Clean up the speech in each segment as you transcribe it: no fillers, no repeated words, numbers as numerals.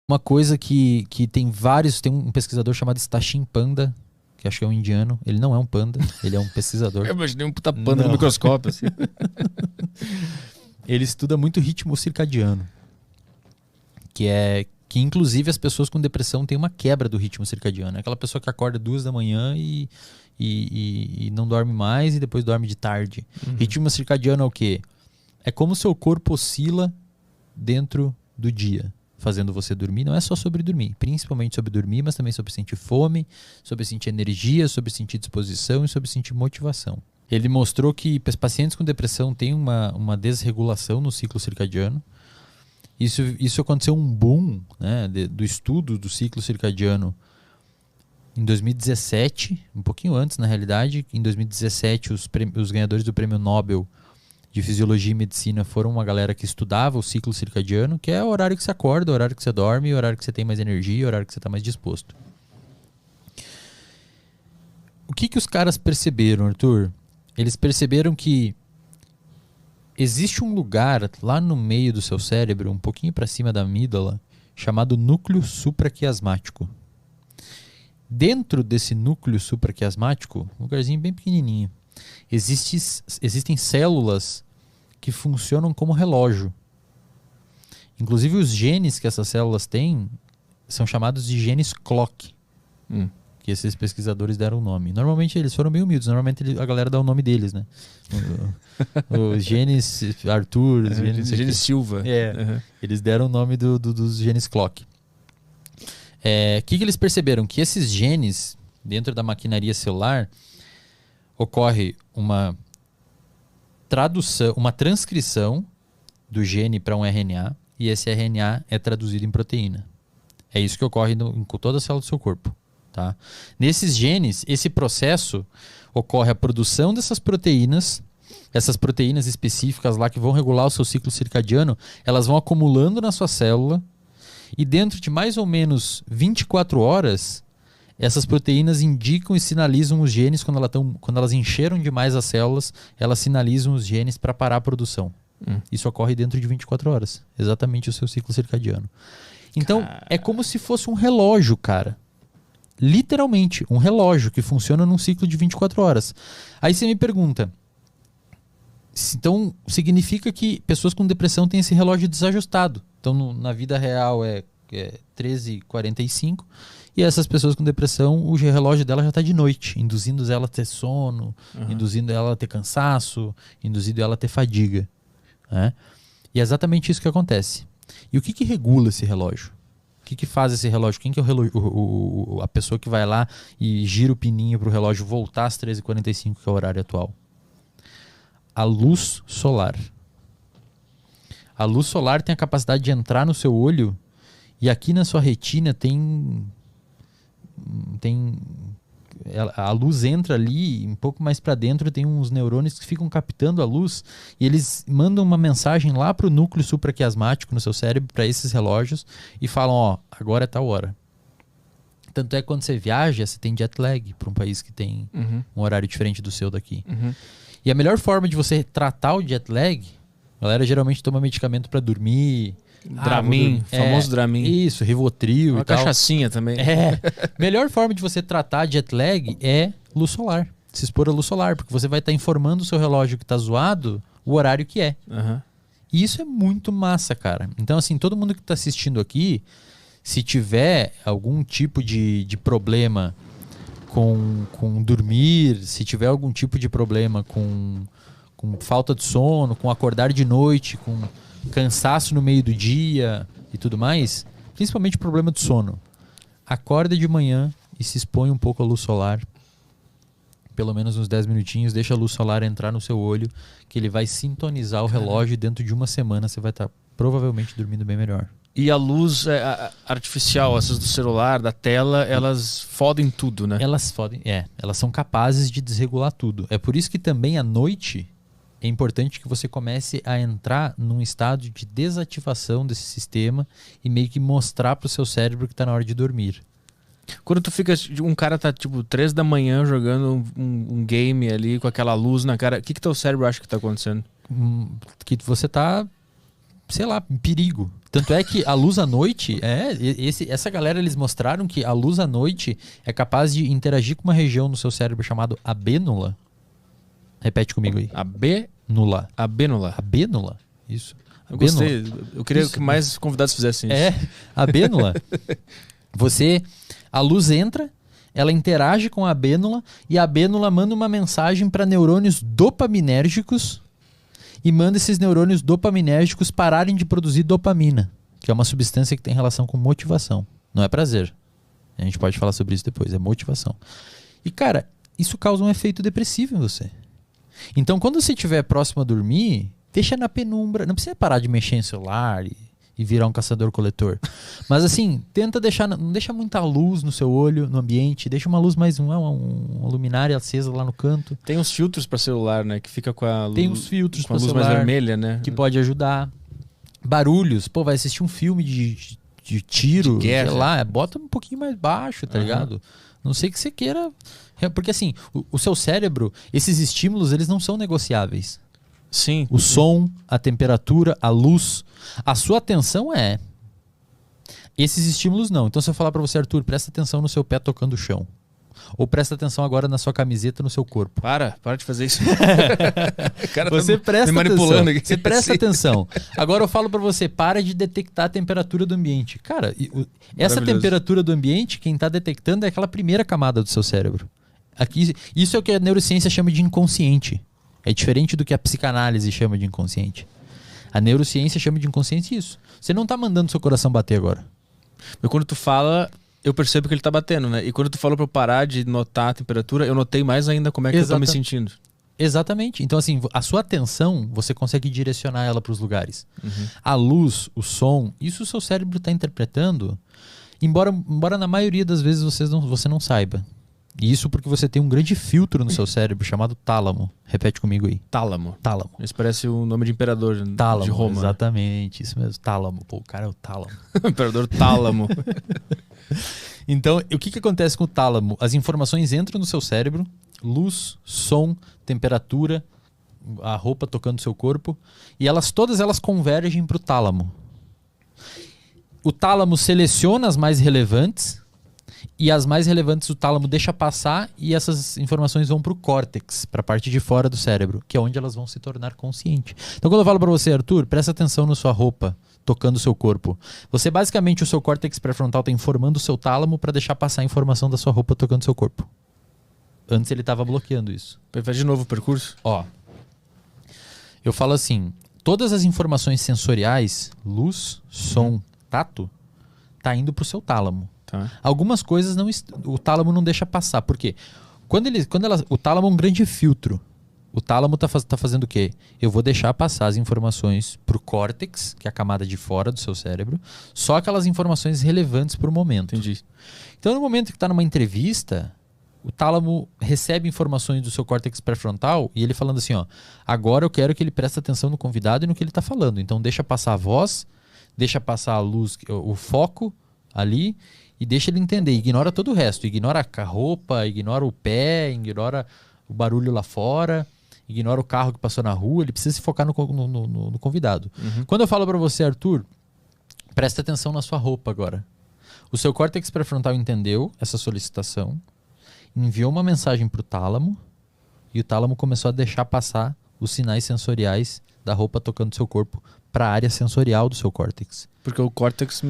Uma coisa que tem vários... Tem um pesquisador chamado Sachin Panda, que acho que é um indiano. Ele não é um panda, ele é um pesquisador. Eu imaginei um puta panda no microscópio, assim. Ele estuda muito ritmo circadiano. Que inclusive as pessoas com depressão têm uma quebra do ritmo circadiano. É aquela pessoa que acorda 2 da manhã e não dorme mais e depois dorme de tarde. Ritmo circadiano é o quê? É como o seu corpo oscila dentro do dia, fazendo você dormir. Não é só sobre dormir, principalmente sobre dormir, mas também sobre sentir fome, sobre sentir energia, sobre sentir disposição e sobre sentir motivação. Ele mostrou que pacientes com depressão têm uma desregulação no ciclo circadiano. Isso aconteceu um boom, né, do estudo do ciclo circadiano em 2017, um pouquinho antes na realidade. Em 2017 os ganhadores do Prêmio Nobel de Fisiologia e Medicina foram uma galera que estudava o ciclo circadiano, que é o horário que você acorda, o horário que você dorme, o horário que você tem mais energia, o horário que você está mais disposto. O que os caras perceberam, Arthur? Eles perceberam que existe um lugar lá no meio do seu cérebro, um pouquinho para cima da amígdala, chamado núcleo supraquiasmático. Dentro desse núcleo supraquiasmático, um lugarzinho bem pequenininho, existem células que funcionam como relógio. Inclusive os genes que essas células têm são chamados de genes clock, que esses pesquisadores deram o nome. Normalmente eles foram bem humildes, normalmente a galera dá o nome deles, né? Os genes Arthur, os genes Silva. Eles deram o nome dos genes clock. Que eles perceberam? Que esses genes, dentro da maquinaria celular, ocorre uma transcrição do gene para um RNA, e esse RNA é traduzido em proteína. É isso que ocorre em toda a célula do seu corpo. Tá? Nesses genes, esse processo ocorre a produção dessas proteínas, essas proteínas específicas lá que vão regular o seu ciclo circadiano, elas vão acumulando na sua célula, e dentro de mais ou menos 24 horas, essas proteínas indicam e sinalizam os genes. Quando elas encheram demais as células, elas sinalizam os genes para parar a produção. Isso ocorre dentro de 24 horas. Exatamente o seu ciclo circadiano. Então, é como se fosse um relógio, cara. Literalmente, um relógio que funciona num ciclo de 24 horas. Aí você me pergunta, então significa que pessoas com depressão têm esse relógio desajustado. Então, na vida real é 13h45, e essas pessoas com depressão, o relógio dela já está de noite, induzindo ela a ter sono, induzindo ela a ter cansaço, induzindo ela a ter fadiga. Né? E é exatamente isso que acontece. E o que regula esse relógio? O que faz esse relógio? Quem que é a pessoa que vai lá e gira o pininho para o relógio voltar às 13h45, que é o horário atual? A luz solar. A luz solar tem a capacidade de entrar no seu olho, e aqui na sua retina a luz entra ali, um pouco mais para dentro tem uns neurônios que ficam captando a luz, e eles mandam uma mensagem lá para o núcleo supraquiasmático no seu cérebro, para esses relógios, e falam, agora é tal hora. Tanto é que quando você viaja, você tem jet lag para um país que tem um horário diferente do seu daqui. E a melhor forma de você tratar o jet lag, a galera geralmente toma medicamento para dormir. Dramin, famoso Dramin. Isso, Rivotril e tal. Uma cachaçinha também. Melhor forma de você tratar jet lag é luz solar. Se expor à luz solar, porque você vai estar informando o seu relógio que está zoado o horário que é. E isso é muito massa, cara. Então, assim, todo mundo que está assistindo aqui, se tiver algum tipo de problema com dormir, se tiver algum tipo de problema com falta de sono, com acordar de noite, com cansaço no meio do dia e tudo mais, principalmente problema de sono, acorda de manhã e se expõe um pouco à luz solar, pelo menos uns 10 minutinhos, deixa a luz solar entrar no seu olho, que ele vai sintonizar o relógio, e dentro de uma semana você vai estar provavelmente dormindo bem melhor. E a luz artificial, essas do celular, da tela, elas fodem tudo, né? Elas fodem, elas são capazes de desregular tudo. É por isso que também à noite é importante que você comece a entrar num estado de desativação desse sistema e meio que mostrar pro seu cérebro que tá na hora de dormir. Quando tu fica, um cara tá tipo 3 da manhã jogando um game ali com aquela luz na cara, o que teu cérebro acha que tá acontecendo? Que você tá sei lá, em perigo. Tanto é que a luz à noite, essa galera, eles mostraram que a luz à noite é capaz de interagir com uma região no seu cérebro chamado abênula. Repete comigo aí. Abênula. Abênula? Isso. Eu gostei. Eu queria que mais convidados fizessem isso. Abênula. A luz entra, ela interage com a abênula e a abênula manda uma mensagem para neurônios dopaminérgicos e manda esses neurônios dopaminérgicos pararem de produzir dopamina, que é uma substância que tem relação com motivação. Não é prazer. A gente pode falar sobre isso depois, é motivação. E, cara, isso causa um efeito depressivo em você. Então, quando você estiver próximo a dormir, deixa na penumbra. Não precisa parar de mexer em celular e virar um caçador-coletor. Mas assim, tenta deixar, não deixa muita luz no seu olho, no ambiente. Deixa uma luz mais, uma luminária acesa lá no canto. Tem uns filtros para celular, né? Que fica com a luz, tem uns filtros com a luz celular, mais vermelha, né? Que pode ajudar. Barulhos. Pô, vai assistir um filme de tiro, de guerra, sei lá, bota um pouquinho mais baixo, tá ligado? Não sei que você queira... Porque assim, o seu cérebro, esses estímulos, eles não são negociáveis. Sim. O som, a temperatura, a luz. A sua atenção é... Esses estímulos não. Então se eu falar pra você, Arthur, presta atenção no seu pé tocando o chão. Ou presta atenção agora na sua camiseta, no seu corpo. Para de fazer isso. Cara, você presta me manipulando atenção. Aqui. Você presta atenção. Agora eu falo pra você, para de detectar a temperatura do ambiente. Cara, essa temperatura do ambiente, quem tá detectando é aquela primeira camada do seu cérebro. Aqui, isso é o que a neurociência chama de inconsciente. É diferente do que a psicanálise chama de inconsciente. A neurociência chama de inconsciente isso. Você não tá mandando seu coração bater agora. Mas quando tu fala, eu percebo que ele tá batendo, né? E quando tu falou pra eu parar de notar a temperatura, eu notei mais ainda como é que eu tô me sentindo. Exatamente. Então assim, a sua atenção, você consegue direcionar ela pros lugares. A luz, o som, isso o seu cérebro tá interpretando, embora na maioria das vezes você não saiba. E isso porque você tem um grande filtro no seu cérebro chamado tálamo. Repete comigo aí. Tálamo. Tálamo. Isso parece o nome de imperador tálamo, de Roma. Exatamente, isso mesmo. Tálamo. Pô, o cara é o tálamo. Imperador Tálamo. Então, o que acontece com o tálamo? As informações entram no seu cérebro, luz, som, temperatura, a roupa tocando o seu corpo, e todas elas convergem para o tálamo. O tálamo seleciona as mais relevantes, e as mais relevantes o tálamo deixa passar e essas informações vão para o córtex, para a parte de fora do cérebro, que é onde elas vão se tornar conscientes. Então quando eu falo para você, Arthur, presta atenção na sua roupa, tocando o seu corpo. Basicamente, o seu córtex pré-frontal está informando o seu tálamo para deixar passar a informação da sua roupa tocando o seu corpo. Antes ele estava bloqueando isso. Faz de novo o percurso? Ó, eu falo assim, todas as informações sensoriais, luz, som, tato, tá indo para o seu tálamo. Algumas coisas o tálamo não deixa passar. Por quê? O tálamo é um grande filtro. O tálamo tá fazendo o quê? Eu vou deixar passar as informações pro córtex, que é a camada de fora do seu cérebro, só aquelas informações relevantes pro momento. Entendi. Então, no momento que tá numa entrevista, o tálamo recebe informações do seu córtex pré-frontal e ele falando assim, ó, agora eu quero que ele preste atenção no convidado e no que ele tá falando. Então, deixa passar a voz, deixa passar a luz, o foco ali, e deixa ele entender, ignora todo o resto, ignora a roupa, ignora o pé, ignora o barulho lá fora, ignora o carro que passou na rua, ele precisa se focar no convidado. Quando eu falo para você, Arthur, presta atenção na sua roupa agora. O seu córtex pré-frontal entendeu essa solicitação, enviou uma mensagem para o tálamo, e o tálamo começou a deixar passar os sinais sensoriais da roupa tocando seu corpo para a área sensorial do seu córtex. Porque o córtex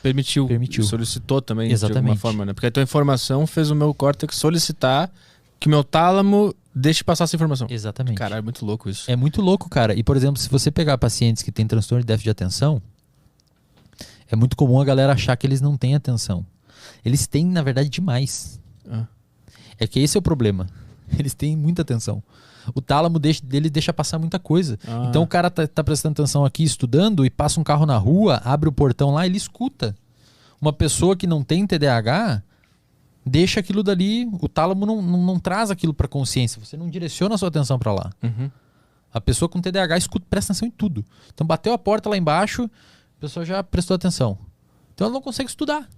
permitiu. Solicitou também. Exatamente. De alguma forma, né? Porque a tua informação fez o meu córtex solicitar que o meu tálamo deixe passar essa informação. Exatamente. Caralho, é muito louco isso. É muito louco, cara. E, por exemplo, se você pegar pacientes que têm transtorno de déficit de atenção, é muito comum a galera achar que eles não têm atenção. Eles têm, na verdade, demais. É que esse é o problema. Eles têm muita atenção. O tálamo dele deixa passar muita coisa. Então o cara tá prestando atenção aqui, estudando, e passa um carro na rua, abre o portão lá, ele escuta. Uma pessoa que não tem TDAH deixa aquilo dali, o tálamo não traz aquilo para consciência, você não direciona a sua atenção para lá. A pessoa com TDAH escuta, presta atenção em tudo. Então bateu a porta lá embaixo, a pessoa já prestou atenção. Então ela não consegue estudar.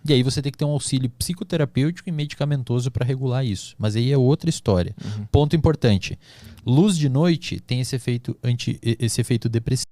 E aí você tem que ter um auxílio psicoterapêutico e medicamentoso para regular isso. Mas aí é outra história. Ponto importante. Luz de noite tem esse efeito depressivo.